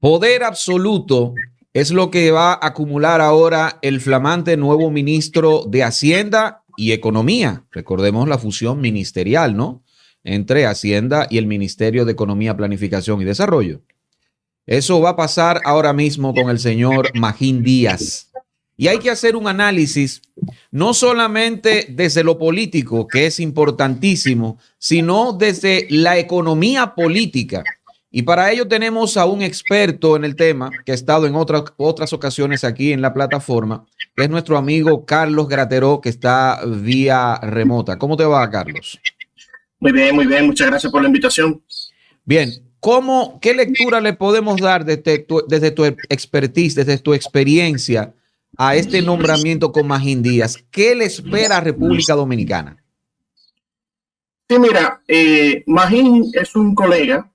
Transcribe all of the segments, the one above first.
Poder absoluto es lo que va a acumular ahora el flamante nuevo ministro de Hacienda y Economía. Recordemos la fusión ministerial, ¿no? Entre Hacienda y el Ministerio de Economía, Planificación y Desarrollo. Eso va a pasar ahora mismo con el señor Magín Díaz. Y hay que hacer un análisis no solamente desde lo político, que es importantísimo, sino desde la economía política. Y para ello tenemos a un experto en el tema que ha estado en otras ocasiones aquí en la plataforma, que es nuestro amigo Carlos Grateró, que está vía remota. ¿Cómo te va, Carlos? Muy bien, muy bien. Muchas gracias por la invitación. Bien, ¿qué lectura le podemos dar desde tu expertise, desde tu experiencia a este nombramiento con Magín Díaz? ¿Qué le espera a República Dominicana? Sí, mira, Magín es un colega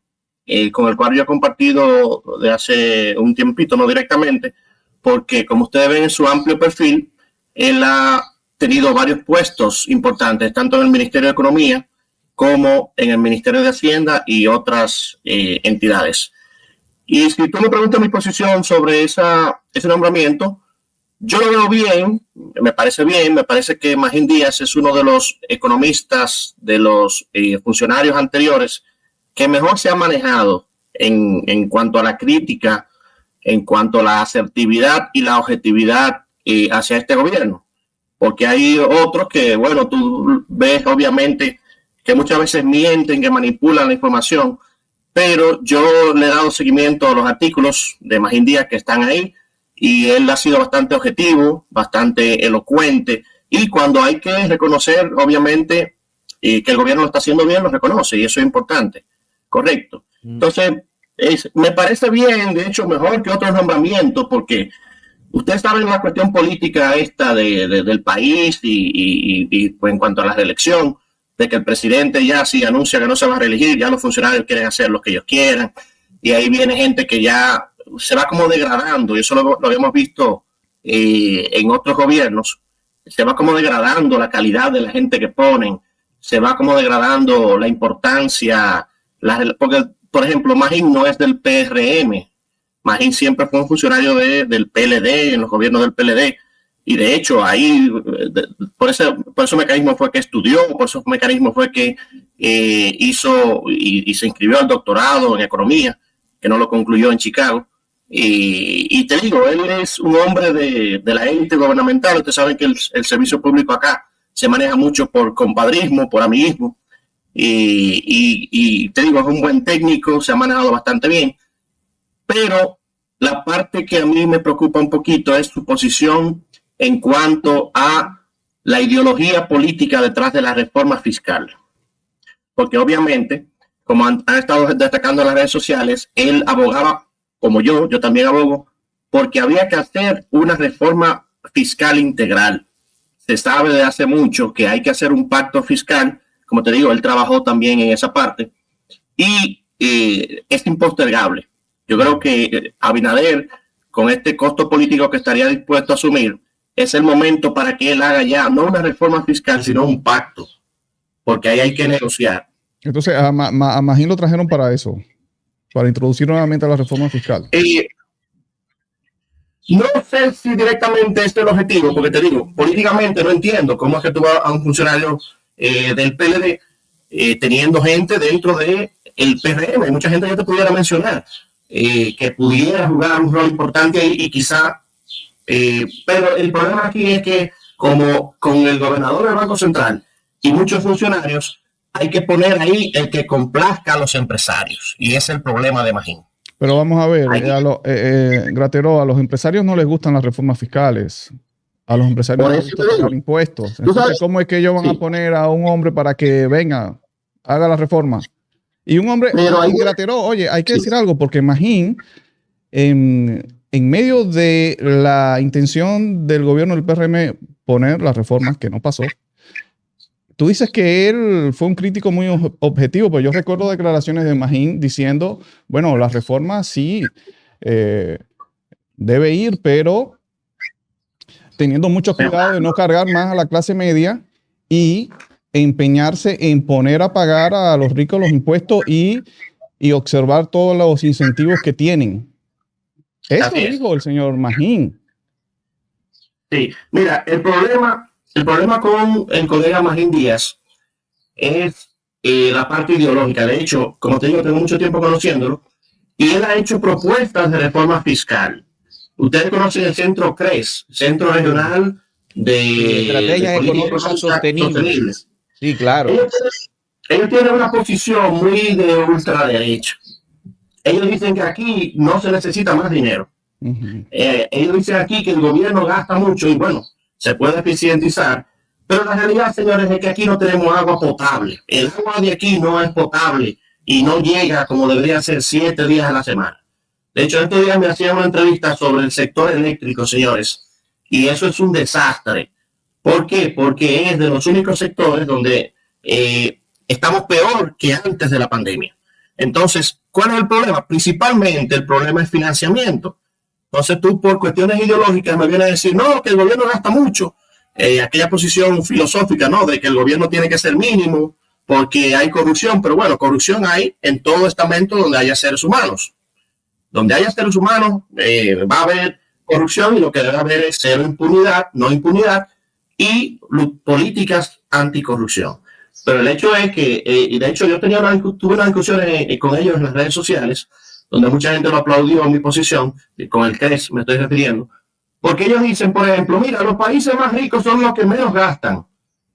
con el cual yo he compartido de hace un tiempito, no directamente, porque como ustedes ven en su amplio perfil, él ha tenido varios puestos importantes, tanto en el Ministerio de Economía como en el Ministerio de Hacienda y otras entidades. Y si tú me preguntas mi posición sobre ese nombramiento, yo lo veo bien, me parece que Magín Díaz es uno de los economistas, de los funcionarios anteriores que mejor se ha manejado en cuanto a la crítica, en cuanto a la asertividad y la objetividad hacia este gobierno. Porque hay otros que, bueno, tú ves obviamente que muchas veces mienten, que manipulan la información, pero yo le he dado seguimiento a los artículos de Magín Díaz que están ahí y él ha sido bastante objetivo, bastante elocuente, y cuando hay que reconocer, obviamente, que el gobierno lo está haciendo bien, lo reconoce, y eso es importante. Correcto. Entonces, me parece bien, de hecho, mejor que otros nombramientos, porque ustedes saben la cuestión política esta del país y pues, en cuanto a la reelección, de que el presidente ya si anuncia que no se va a reelegir, ya los funcionarios quieren hacer lo que ellos quieran, y ahí viene gente que ya se va como degradando, y eso lo habíamos visto en otros gobiernos, se va como degradando la calidad de la gente que ponen, se va como degradando la importancia, porque, por ejemplo, Magín no es del PRM, Magín siempre fue un funcionario del PLD, en los gobiernos del PLD, y de hecho ahí, por ese mecanismo fue que estudió, por esos mecanismos fue que hizo y se inscribió al doctorado en economía, que no lo concluyó en Chicago. Y te digo, él es un hombre de la élite gubernamental. Ustedes saben que el servicio público acá se maneja mucho por compadrismo, por amiguismo. Y te digo, es un buen técnico, se ha manejado bastante bien. Pero la parte que a mí me preocupa un poquito es su posición en cuanto a la ideología política detrás de la reforma fiscal. Porque obviamente, como han estado destacando en las redes sociales, él abogaba, como yo también abogo, porque había que hacer una reforma fiscal integral. Se sabe desde hace mucho que hay que hacer un pacto fiscal, como te digo, él trabajó también en esa parte, y es impostergable. Yo creo que Abinader, con este costo político que estaría dispuesto a asumir, es el momento para que él haga ya, no una reforma fiscal, sino un pacto, porque ahí hay que negociar. Entonces, a Magín lo trajeron para eso, para introducir nuevamente la reforma fiscal. No sé si directamente este es el objetivo, porque te digo, políticamente no entiendo cómo es que tú vas a un funcionario del PLD teniendo gente dentro del PRM. Hay mucha gente que te pudiera mencionar que pudiera jugar un rol importante ahí y quizá, pero el problema aquí es que como con el gobernador del Banco Central y muchos funcionarios, hay que poner ahí el que complazca a los empresarios, y ese es el problema de Magín. Pero vamos a ver, Grateró, a los empresarios no les gustan las reformas fiscales. A los empresarios les gusta pagar impuestos. Entonces, ¿cómo es que ellos van a poner a un hombre para que venga, haga la reforma? Y un hombre, Grateró, oye, hay que decir algo, porque Magín, en medio de la intención del gobierno del PRM poner las reformas que no pasó, tú dices que él fue un crítico muy objetivo, pero yo recuerdo declaraciones de Magín diciendo, bueno, las reformas sí debe ir, pero teniendo mucho cuidado de no cargar más a la clase media y empeñarse en poner a pagar a los ricos los impuestos y observar todos los incentivos que tienen. Eso dijo el señor Magín. Sí, mira, el problema con el colega Magín Díaz es la parte ideológica. De hecho, como te digo, tengo mucho tiempo conociéndolo, y él ha hecho propuestas de reforma fiscal. Ustedes conocen el Centro CRES, Centro Regional de Estrategias Económicas Sostenibles. Sí, claro. Ellos tienen una posición muy de ultraderecha. Ellos dicen que aquí no se necesita más dinero. Ellos dicen aquí que el gobierno gasta mucho y bueno, se puede eficientizar, pero la realidad, señores, es que aquí no tenemos agua potable. El agua de aquí no es potable y no llega como debería ser 7 días a la semana. De hecho, estos días me hacían una entrevista sobre el sector eléctrico, señores, y eso es un desastre. ¿Por qué? Porque es de los únicos sectores donde estamos peor que antes de la pandemia. Entonces, ¿cuál es el problema? Principalmente el problema es financiamiento. Entonces tú por cuestiones ideológicas me vienes a decir, no, que el gobierno gasta mucho. Aquella posición filosófica, ¿no? De que el gobierno tiene que ser mínimo porque hay corrupción. Pero bueno, corrupción hay en todo estamento donde haya seres humanos. Donde haya seres humanos va a haber corrupción y lo que debe haber es cero impunidad, no impunidad y políticas anticorrupción. Pero el hecho es que, y de hecho yo tuve una discusión con ellos en las redes sociales, donde mucha gente lo aplaudió en mi posición, con el CRES me estoy refiriendo, porque ellos dicen, por ejemplo, mira, los países más ricos son los que menos gastan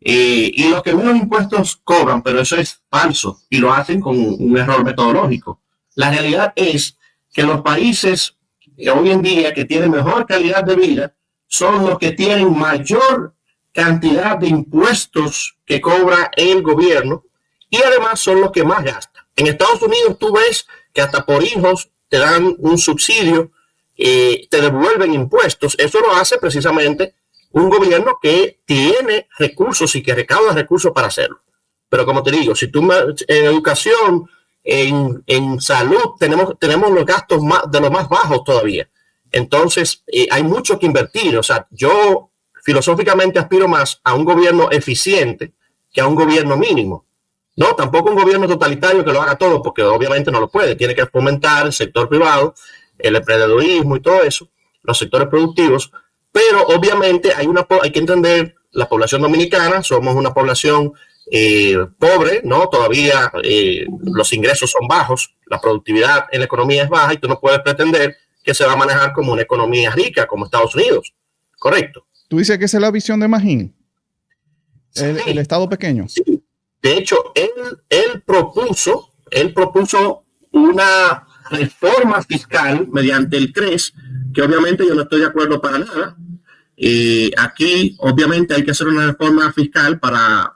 y los que menos impuestos cobran, pero eso es falso y lo hacen con un error metodológico. La realidad es que los países hoy en día que tienen mejor calidad de vida son los que tienen mayor cantidad de impuestos que cobra el gobierno y además son los que más gastan. En Estados Unidos tú ves que hasta por hijos te dan un subsidio, te devuelven impuestos. Eso lo hace precisamente un gobierno que tiene recursos y que recauda recursos para hacerlo. Pero como te digo, si tú en educación, en salud, tenemos los gastos de los más bajos todavía. Entonces, hay mucho que invertir. O sea, yo filosóficamente aspiro más a un gobierno eficiente que a un gobierno mínimo. No, tampoco un gobierno totalitario que lo haga todo, porque obviamente no lo puede. Tiene que fomentar el sector privado, el emprendedurismo y todo eso, los sectores productivos. Pero obviamente hay que entender la población dominicana. Somos una población pobre, ¿no? Todavía los ingresos son bajos, la productividad en la economía es baja y tú no puedes pretender que se va a manejar como una economía rica como Estados Unidos. ¿Correcto? ¿Tú dices que esa es la visión de Magín? El Estado pequeño. Sí. De hecho, él propuso una reforma fiscal mediante el CRES, que obviamente yo no estoy de acuerdo para nada. Aquí, obviamente, hay que hacer una reforma fiscal para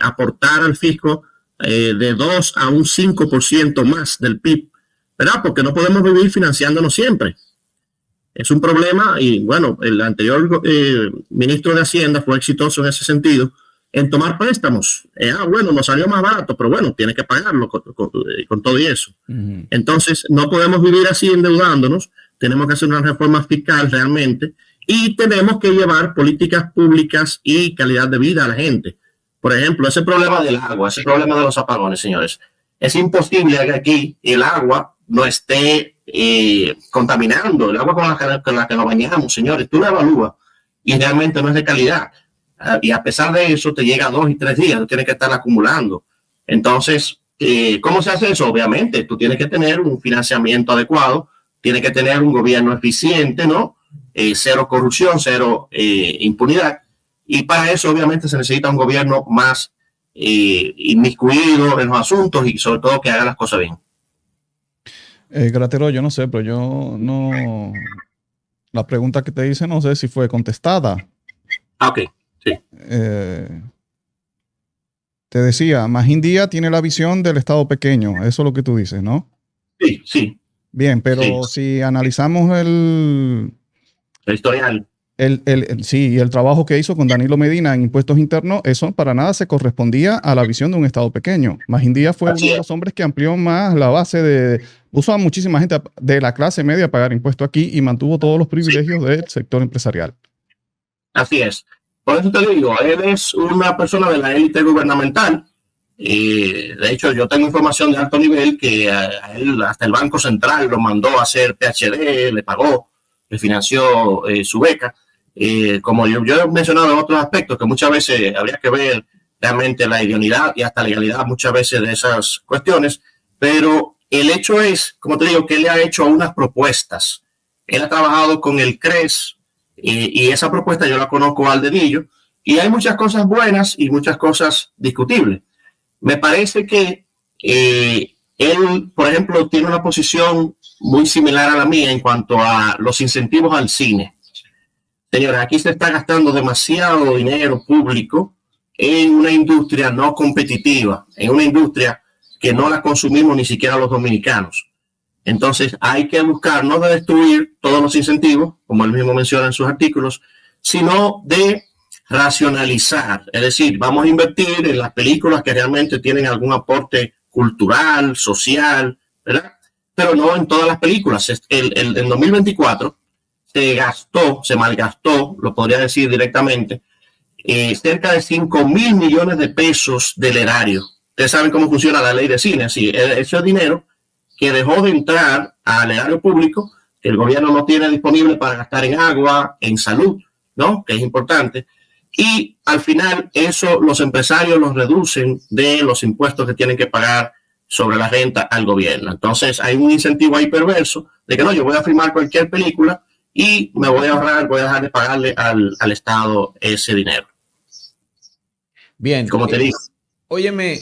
aportar al fisco de 2 a un 5% más del PIB, ¿verdad? Porque no podemos vivir financiándonos siempre. Es un problema y, bueno, el anterior ministro de Hacienda fue exitoso en ese sentido, en tomar préstamos. Bueno, nos salió más barato, pero bueno, tiene que pagarlo con todo y eso. Entonces, no podemos vivir así endeudándonos. Tenemos que hacer una reforma fiscal realmente y tenemos que llevar políticas públicas y calidad de vida a la gente. Por ejemplo, ese problema del agua, ese problema de los apagones, señores. Es imposible que aquí el agua no esté contaminando, el agua con la que nos bañamos, señores. Tú la evalúas y realmente no es de calidad. Y a pesar de eso te llega 2 y 3 días, tú tienes que estar acumulando. Entonces, ¿cómo se hace eso? Obviamente, tú tienes que tener un financiamiento adecuado, tienes que tener un gobierno eficiente, ¿no? Cero corrupción, cero impunidad. Y para eso, obviamente, se necesita un gobierno más inmiscuido en los asuntos y sobre todo que haga las cosas bien. Gratero, yo no sé, pero yo no... La pregunta que te hice no sé si fue contestada. Ok. Sí. Te decía, Magín Díaz tiene la visión del Estado pequeño. Eso es lo que tú dices, ¿no? Sí, sí. Bien, pero si analizamos el historial. Sí, y el trabajo que hizo con Danilo Medina en impuestos internos, eso para nada se correspondía a la visión de un Estado pequeño. Magín Díaz fue uno de los hombres que amplió más la base puso a muchísima gente de la clase media a pagar impuestos aquí y mantuvo todos los privilegios del sector empresarial. Así es. Por eso te digo, él es una persona de la élite gubernamental De hecho, yo tengo información de alto nivel que a él hasta el Banco Central lo mandó a hacer PhD, le pagó, le financió su beca. Como yo he mencionado en otros aspectos, que muchas veces habría que ver realmente la idoneidad y hasta legalidad muchas veces de esas cuestiones, pero el hecho es, como te digo, que él le ha hecho unas propuestas. Él ha trabajado con el CRES y esa propuesta yo la conozco al dedillo, y hay muchas cosas buenas y muchas cosas discutibles. Me parece que él, por ejemplo, tiene una posición muy similar a la mía en cuanto a los incentivos al cine. Señores, aquí se está gastando demasiado dinero público en una industria no competitiva, en una industria que no la consumimos ni siquiera los dominicanos. Entonces hay que buscar no de destruir todos los incentivos, como él mismo menciona en sus artículos, sino de racionalizar. Es decir, vamos a invertir en las películas que realmente tienen algún aporte cultural, social, ¿verdad? Pero no en todas las películas. En 2024 se malgastó, lo podría decir directamente, cerca de 5.000 millones de pesos del erario. Ustedes saben cómo funciona la ley de cine. Así, ese dinero que dejó de entrar al erario público, que el gobierno no tiene disponible para gastar en agua, en salud, ¿no? Que es importante. Y al final eso los empresarios los reducen de los impuestos que tienen que pagar sobre la renta al gobierno. Entonces hay un incentivo ahí perverso de que no, yo voy a filmar cualquier película y me voy a ahorrar, voy a dejar de pagarle al Estado ese dinero. Bien. Como te digo. Óyeme,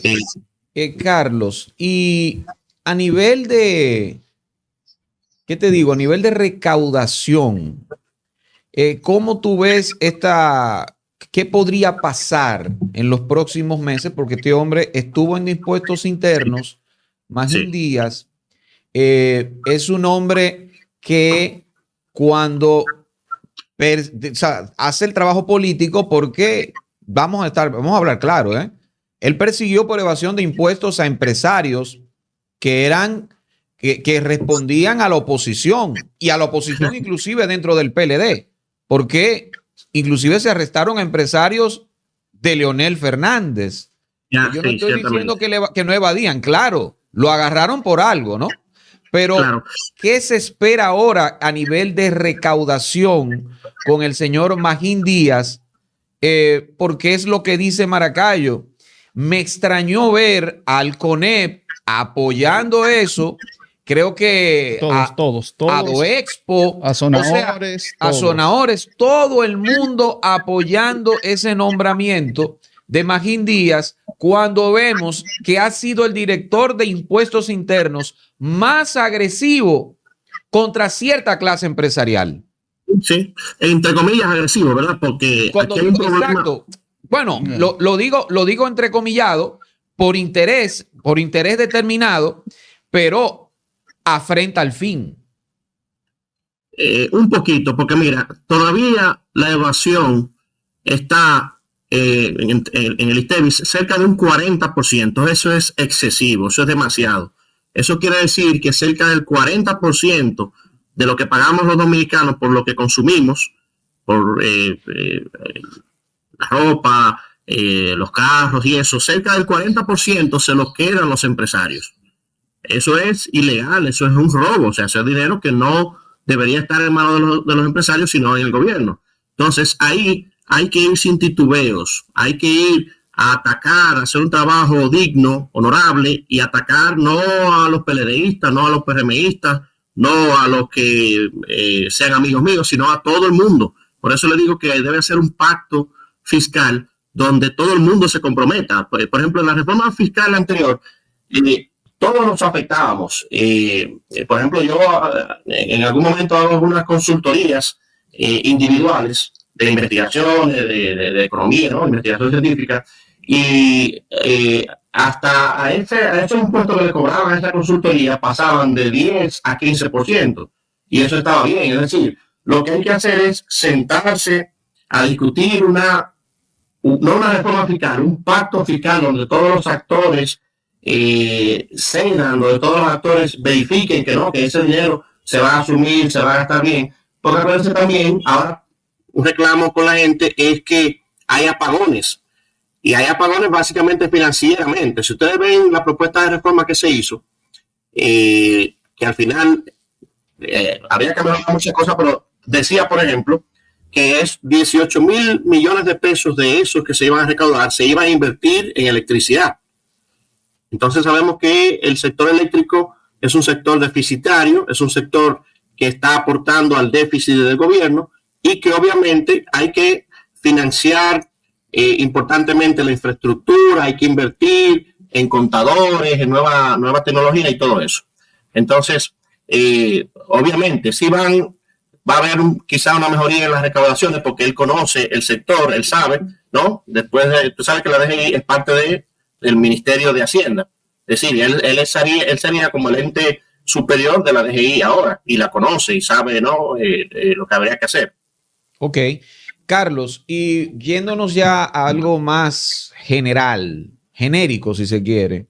Carlos, y a nivel de, ¿qué te digo? A nivel de recaudación, ¿cómo tú ves qué podría pasar en los próximos meses? Porque este hombre estuvo en impuestos internos, Magín Díaz, es un hombre que cuando hace el trabajo político, porque vamos a hablar claro, él persiguió por evasión de impuestos a empresarios que respondían a la oposición y a la oposición inclusive dentro del PLD, porque inclusive se arrestaron a empresarios de Leonel Fernández. Yo no estoy diciendo que no evadían, claro, lo agarraron por algo, ¿no? Pero, claro, ¿qué se espera ahora a nivel de recaudación con el señor Magín Díaz? Porque es lo que dice Maracayo. Me extrañó ver al CONEP apoyando eso. Creo que todos. A Doexpo, a Sonadores, a Sonadores, todo el mundo apoyando ese nombramiento de Magín Díaz, cuando vemos que ha sido el director de impuestos internos más agresivo contra cierta clase empresarial. Sí, entre comillas agresivo, ¿verdad? Porque aquí hay un problema. Exacto. Bueno, lo digo entrecomillado por interés determinado, pero afrenta al fin. Un poquito, porque mira, todavía la evasión está en el ISTEBIS cerca de un 40%. Eso es excesivo, eso es demasiado. Eso quiere decir que cerca del 40% de lo que pagamos los dominicanos por lo que consumimos, por la ropa, los carros y eso, cerca del 40% se lo quedan los empresarios. Eso es ilegal, eso es un robo, o sea, ese dinero que no debería estar en manos de los empresarios, sino en el gobierno. Entonces, ahí hay que ir sin titubeos, hay que ir a atacar, a hacer un trabajo digno, honorable, y atacar no a los PLDistas, no a los PRMistas, no a los que sean amigos míos, sino a todo el mundo. Por eso le digo que debe ser un pacto fiscal donde todo el mundo se comprometa. Por ejemplo, en la reforma fiscal anterior, todos nos afectábamos. Por ejemplo, yo en algún momento hago algunas consultorías individuales de investigación, de economía, ¿no? Investigación científica, y hasta a ese impuesto que le cobraban a esa consultoría pasaban de 10 a 15%, y eso estaba bien. Es decir, lo que hay que hacer es sentarse a discutir no una reforma fiscal, un pacto fiscal donde todos los actores cedan, donde todos los actores verifiquen que no, que ese dinero se va a asumir, se va a gastar bien. Porque a veces también, ahora un reclamo con la gente es que hay apagones. Y hay apagones básicamente financieramente. Si ustedes ven la propuesta de reforma que se hizo, que al final habría que mejorar muchas cosas, pero decía, por ejemplo, que es 18,000 millones de pesos de esos que se iban a recaudar, se iban a invertir en electricidad. Entonces sabemos que el sector eléctrico es un sector deficitario, es un sector que está aportando al déficit del gobierno y que obviamente hay que financiar importantemente la infraestructura, hay que invertir en contadores, en nueva tecnología y todo eso. Entonces, obviamente, sí va a haber quizá una mejoría en las recaudaciones porque él conoce el sector, él sabe, ¿no? Tú sabes que la DGI es parte del Ministerio de Hacienda. Es decir, él sería como el ente superior de la DGI ahora y la conoce y sabe, ¿no? Lo que habría que hacer. Ok. Carlos, y yéndonos ya a algo más general, genérico si se quiere,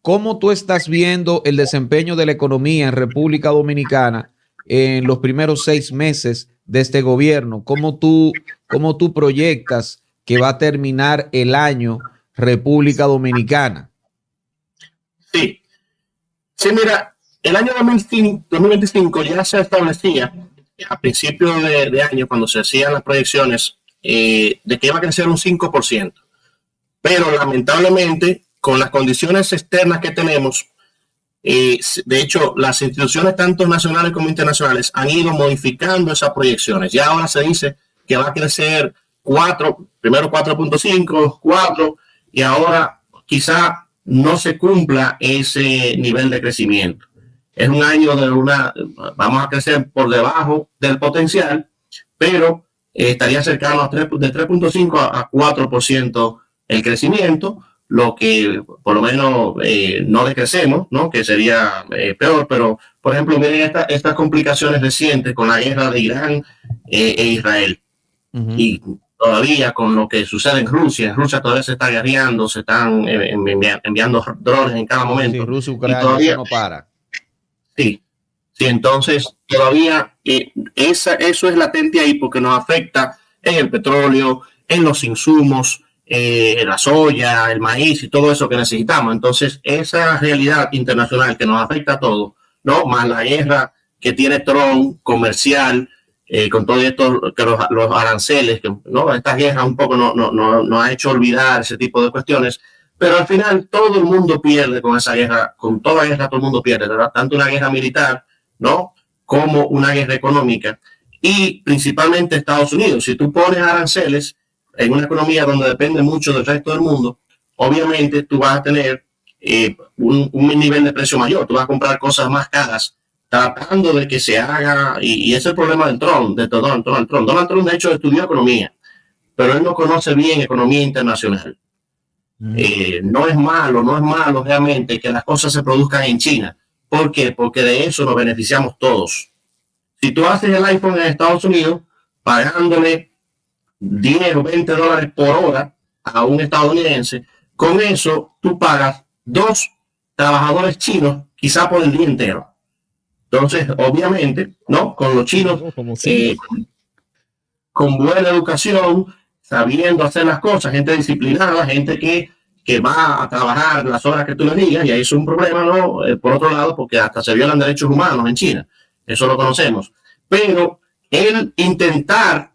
¿cómo tú estás viendo el desempeño de la economía en República Dominicana en los primeros 6 meses de este gobierno? ¿Cómo tú proyectas que va a terminar el año República Dominicana? Sí, mira, el año 2025 ya se establecía a principios de año, cuando se hacían las proyecciones, de que iba a crecer un 5%. Pero lamentablemente, con las condiciones externas que tenemos, de hecho, las instituciones tanto nacionales como internacionales han ido modificando esas proyecciones. Ya ahora se dice que va a crecer 4, primero 4.5, 4, y ahora quizá no se cumpla ese nivel de crecimiento. Es un año vamos a crecer por debajo del potencial, pero estaría cercano de 3.5 a 4% el crecimiento, lo que por lo menos no decrecemos, ¿no? Que sería peor, pero por ejemplo, miren estas complicaciones recientes con la guerra de Irán e Israel. Y todavía con lo que sucede en Rusia todavía se está guerreando, se están enviando drones en cada momento. Sí, Rusia, Ucrania, todavía, eso no para. Sí, entonces todavía eso es latente ahí porque nos afecta en el petróleo, en los insumos, la soya, el maíz y todo eso que necesitamos. Entonces esa realidad internacional que nos afecta a todos, ¿no? Más la guerra que tiene Trump comercial, con todo esto, que los aranceles, ¿no? Esta guerra un poco nos ha hecho olvidar ese tipo de cuestiones. Pero al final todo el mundo pierde con esa guerra, con toda guerra todo el mundo pierde, ¿verdad? Tanto una guerra militar, ¿no? Como una guerra económica y principalmente Estados Unidos. Si tú pones aranceles en una economía donde depende mucho del resto del mundo, obviamente tú vas a tener un nivel de precio mayor, tú vas a comprar cosas más caras tratando de que se haga, y ese es el problema de Donald Trump. Donald Trump de hecho estudió economía, pero él no conoce bien economía internacional. No es malo realmente que las cosas se produzcan en China. ¿Por qué? Porque de eso nos beneficiamos todos. Si tú haces el iPhone en Estados Unidos pagándole 10 o 20 dólares por hora a un estadounidense, con eso tú pagas 2 trabajadores chinos quizá por el día entero. Entonces, obviamente, ¿no? Con los chinos, con buena educación, sabiendo hacer las cosas, gente disciplinada, gente que va a trabajar las horas que tú le digas, y ahí es un problema, ¿no? Por otro lado, porque hasta se violan derechos humanos en China, eso lo conocemos. Pero el intentar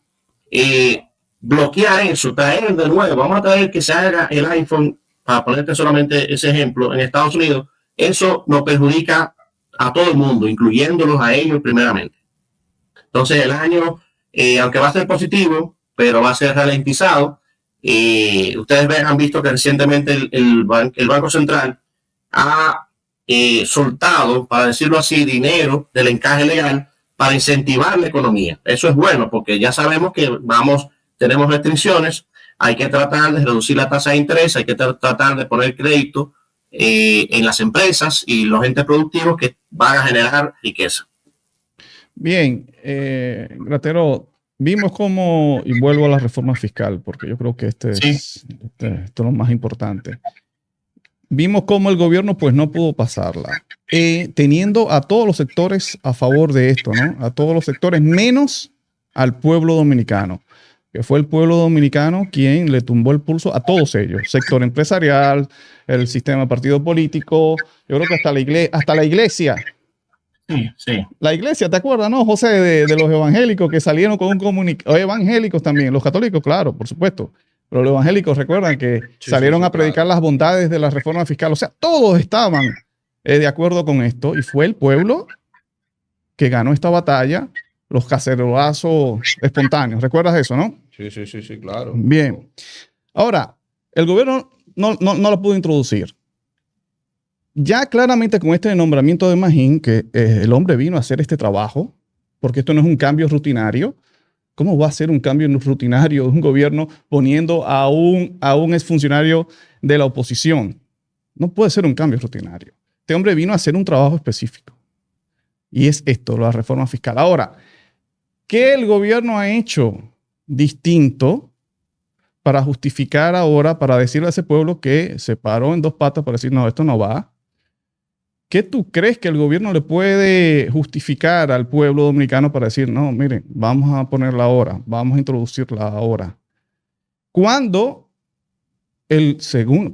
bloquear eso, traer de nuevo, vamos a traer que se haga el iPhone, para ponerte solamente ese ejemplo, en Estados Unidos, eso nos perjudica a todo el mundo, incluyéndolos a ellos primeramente. Entonces el año, aunque va a ser positivo, pero va a ser ralentizado. Ustedes han visto que recientemente el Banco Central ha soltado, para decirlo así, dinero del encaje legal para incentivar la economía. Eso es bueno porque ya sabemos que tenemos restricciones, hay que tratar de reducir la tasa de interés, hay que tratar de poner crédito en las empresas y los entes productivos que van a generar riqueza. Bien, Gratero, vimos cómo, y vuelvo a la reforma fiscal, porque yo creo que esto es lo más importante. Vimos cómo el gobierno pues no pudo pasarla, teniendo a todos los sectores a favor de esto, ¿no? A todos los sectores, menos al pueblo dominicano. que fue el pueblo dominicano quien le tumbó el pulso a todos ellos, sector empresarial, el sistema partido político, yo creo que hasta la iglesia. Sí, sí. La iglesia, ¿te acuerdas, no, José, de los evangélicos que salieron con un comunicado? Evangélicos también, los católicos, claro, por supuesto. Pero los evangélicos recuerdan que salieron a predicar las bondades de la reforma fiscal. O sea, todos estaban de acuerdo con esto y fue el pueblo que ganó esta batalla, los cacerolazos espontáneos. ¿Recuerdas eso, no? Sí, claro. Bien. Ahora, el gobierno no lo pudo introducir. Ya claramente con este nombramiento de Magín, que el hombre vino a hacer este trabajo, porque esto no es un cambio rutinario. ¿Cómo va a ser un cambio rutinario de un gobierno poniendo a un exfuncionario de la oposición? No puede ser un cambio rutinario. Este hombre vino a hacer un trabajo específico. Y es esto, la reforma fiscal. Ahora, ¿qué el gobierno ha hecho distinto para justificar ahora, para decirle a ese pueblo que se paró en dos patas para decir, no, esto no va? ¿Qué tú crees que el gobierno le puede justificar al pueblo dominicano para decir, no, miren, vamos a ponerla ahora, vamos a introducirla ahora? Cuando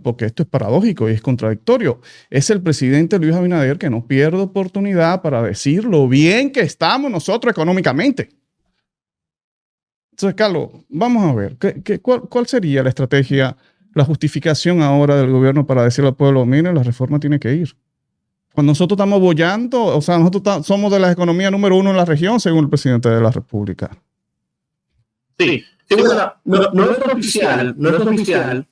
porque esto es paradójico y es contradictorio, es el presidente Luis Abinader que no pierde oportunidad para decir lo bien que estamos nosotros económicamente. Entonces, Carlos, vamos a ver, ¿cuál sería la estrategia, la justificación ahora del gobierno para decirle al pueblo, miren, la reforma tiene que ir? Cuando nosotros estamos bollando, o sea, nosotros somos de la economía número 1 en la región, según el presidente de la República. Sí, bueno, no es oficial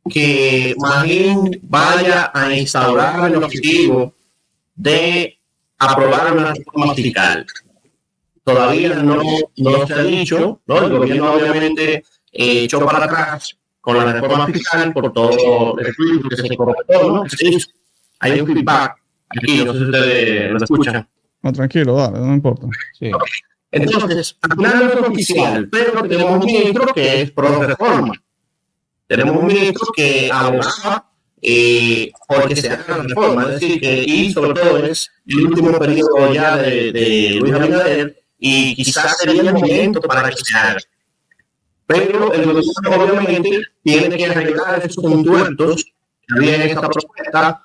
que Magín vaya a instaurar el objetivo de aprobar una reforma fiscal. Todavía no se ha dicho, ¿no? El gobierno obviamente echó para atrás con la reforma fiscal por todo el estudio que se correctó, ¿no? Hay un feedback. Aquí, no sé si ustedes lo escuchan. No, tranquilo, dale, no importa. Sí. Entonces, al final no es oficial, pero tenemos un ministro que es pro reforma. Tenemos un ministro que abogaba porque se haga la reforma, es decir, y sobre todo es el último periodo ya de Luis Abinader y quizás sería el momento para que se haga. Pero el gobierno obviamente tiene que arreglar esos entuertos que había en esta propuesta.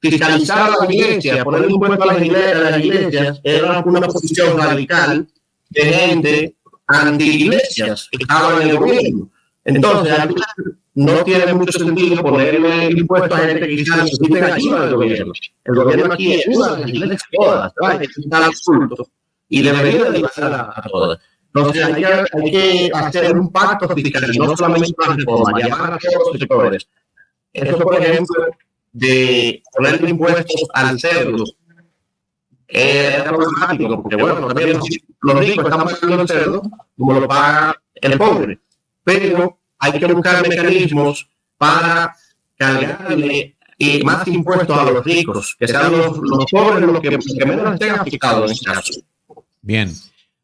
Fiscalizar a la iglesia, poner impuestos a las iglesias, era una posición radical de gente anti-iglesias que estaban en el gobierno. Entonces, no tiene mucho sentido ponerle impuestos a gente que quizás necesiten ayuda del gobierno. El gobierno aquí ayuda a las iglesias todas, es absurdo y debería ayudar a todas. Entonces, hay que hacer un pacto fiscal, no solamente para reforma, llamar a todos los sectores. Eso, por ejemplo, de poner impuestos al cerdo es problemático, porque bueno, también los ricos están pagando el cerdo como lo paga el pobre, pero hay que buscar mecanismos para cargarle más impuestos a los ricos, que sean los pobres los que menos estén afectados en este caso. Bien.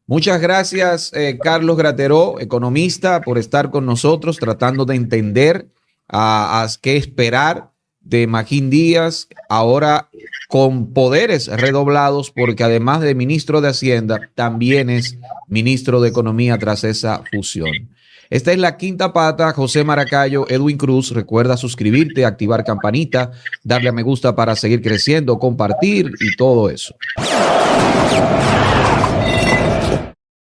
Muchas gracias, Carlos Grateró, economista, por estar con nosotros tratando de entender a qué esperar de Magín Díaz, ahora con poderes redoblados, porque además de ministro de Hacienda, también es ministro de Economía tras esa fusión. Esta es La Quinta Pata. José Maracayo, Edwin Cruz. Recuerda suscribirte, activar campanita, darle a me gusta para seguir creciendo, compartir y todo eso.